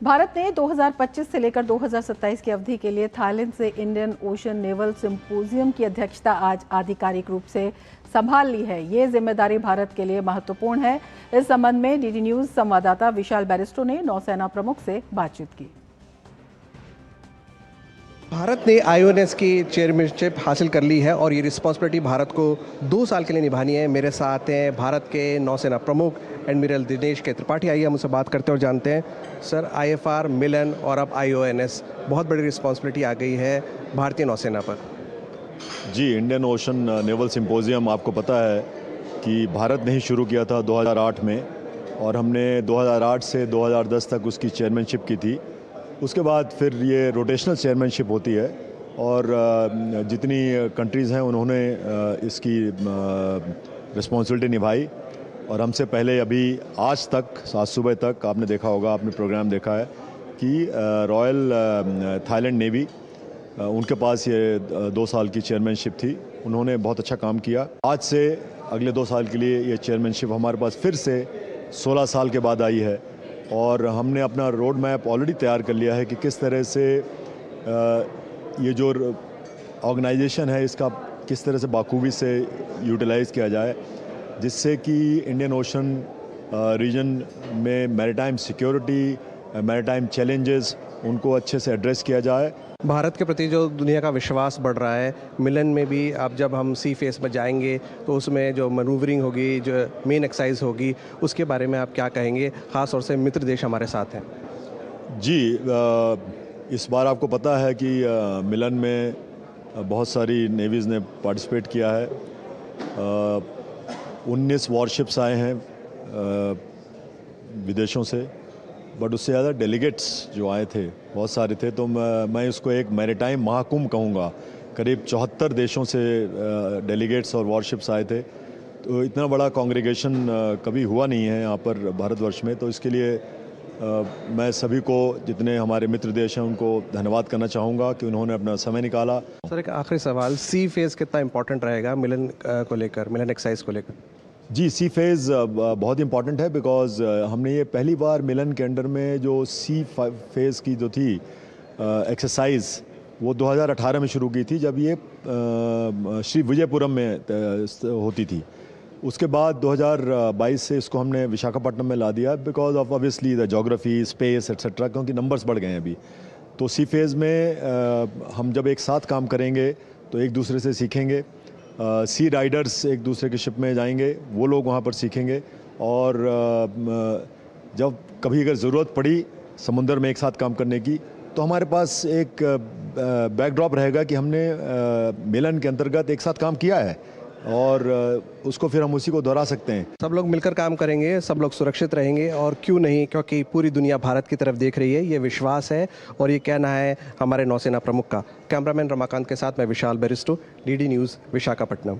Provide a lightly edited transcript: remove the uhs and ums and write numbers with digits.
भारत ने 2025 से लेकर 2027 की अवधि के लिए थाईलैंड से इंडियन ओशन नेवल सिंपोजियम की अध्यक्षता आज आधिकारिक रूप से संभाल ली है। ये जिम्मेदारी भारत के लिए महत्वपूर्ण है। इस संबंध में डीडी न्यूज संवाददाता विशाल बैरिस्टो ने नौसेना प्रमुख से बातचीत की। भारत ने आईओएनएस की चेयरमैनशिप हासिल कर ली है और ये रिस्पॉन्सिबिलिटी भारत को 2 साल के लिए निभानी है। मेरे साथ हैं भारत के नौसेना प्रमुख एडमिरल दिनेश के त्रिपाठी। आइए हम उनसे बात करते हैं और जानते हैं। सर, आईएफआर, मिलन और अब आईओएनएस, बहुत बड़ी रिस्पॉन्सिबिलिटी आ गई है भारतीय नौसेना पर। जी, इंडियन ओशन नेवल सिंपोजियम आपको पता है कि भारत ने ही शुरू किया था 2008 में, और हमने 2008 से 2010 तक उसकी चेयरमैनशिप की थी। उसके बाद फिर ये रोटेशनल चेयरमैनशिप होती है और जितनी कंट्रीज़ हैं उन्होंने इसकी रिस्पॉन्सिबिलिटी निभाई। और हमसे पहले अभी आज तक, आज सुबह तक आपने देखा होगा, आपने प्रोग्राम देखा है कि रॉयल थाईलैंड नेवी, उनके पास ये 2 साल की चेयरमैनशिप थी। उन्होंने बहुत अच्छा काम किया। आज से अगले 2 साल के लिए ये चेयरमैनशिप हमारे पास फिर से 16 साल के बाद आई है, और हमने अपना रोड मैप ऑलरेडी तैयार कर लिया है कि किस तरह से ये जो ऑर्गेनाइजेशन है इसका किस तरह से बाखूबी से यूटिलाइज़ किया जाए, जिससे कि इंडियन ओशन रीजन में मैरीटाइम सिक्योरिटी, मैरीटाइम चैलेंजेस, उनको अच्छे से एड्रेस किया जाए। भारत के प्रति जो दुनिया का विश्वास बढ़ रहा है, मिलन में भी अब जब हम सी फेस में जाएंगे तो उसमें जो मैनूवरिंग होगी, जो मेन एक्सरसाइज होगी, उसके बारे में आप क्या कहेंगे, ख़ास तौर से मित्र देश हमारे साथ हैं? जी, इस बार आपको पता है कि मिलन में बहुत सारी नेवीज़ ने पार्टिसिपेट किया है। 19 वॉरशिप्स आए हैं विदेशों से, बट उससे ज़्यादा डेलीगेट्स जो आए थे बहुत सारे थे। तो मैं इसको एक मैरीटाइम महाकुंभ कहूँगा। करीब 74 देशों से डेलीगेट्स और वॉरशिप्स आए थे। तो इतना बड़ा कांग्रीगेशन कभी हुआ नहीं है यहाँ पर भारतवर्ष में। तो इसके लिए मैं सभी को, जितने हमारे मित्र देश हैं, उनको धन्यवाद करना चाहूँगा कि उन्होंने अपना समय निकाला। सर, एक आखिरी सवाल, सी फेज़ कितना इम्पोर्टेंट रहेगा मिलन को लेकर, मिलन एक्सरसाइज को लेकर? जी, सी फेज़ बहुत इम्पॉर्टेंट है, बिकॉज़ हमने ये पहली बार मिलन के अंडर में जो सी फेज़ की जो थी एक्सरसाइज, वो 2018 में शुरू की थी, जब ये श्री विजयपुरम में होती थी। उसके बाद 2022 से इसको हमने विशाखापट्टनम में ला दिया, because of obviously the geography, space etcetera, क्योंकि नंबर्स बढ़ गए हैं अभी। तो सी फेज़ में हम जब एक साथ काम करेंगे तो एक दूसरे से सीखेंगे। सी राइडर्स एक दूसरे के शिप में जाएंगे, वो लोग वहाँ पर सीखेंगे, और जब कभी अगर ज़रूरत पड़ी समुद्र में एक साथ काम करने की, तो हमारे पास एक बैकड्रॉप रहेगा कि हमने मिलन के अंतर्गत एक साथ काम किया है, और उसको फिर हम उसी को दोहरा सकते हैं। सब लोग मिलकर काम करेंगे, सब लोग सुरक्षित रहेंगे, और क्यों नहीं, क्योंकि पूरी दुनिया भारत की तरफ देख रही है, ये विश्वास है और ये कहना है हमारे नौसेना प्रमुख का। कैमरामैन रमाकांत के साथ मैं विशाल बैरिस्टो, डीडी न्यूज़, विशाखापट्टनम।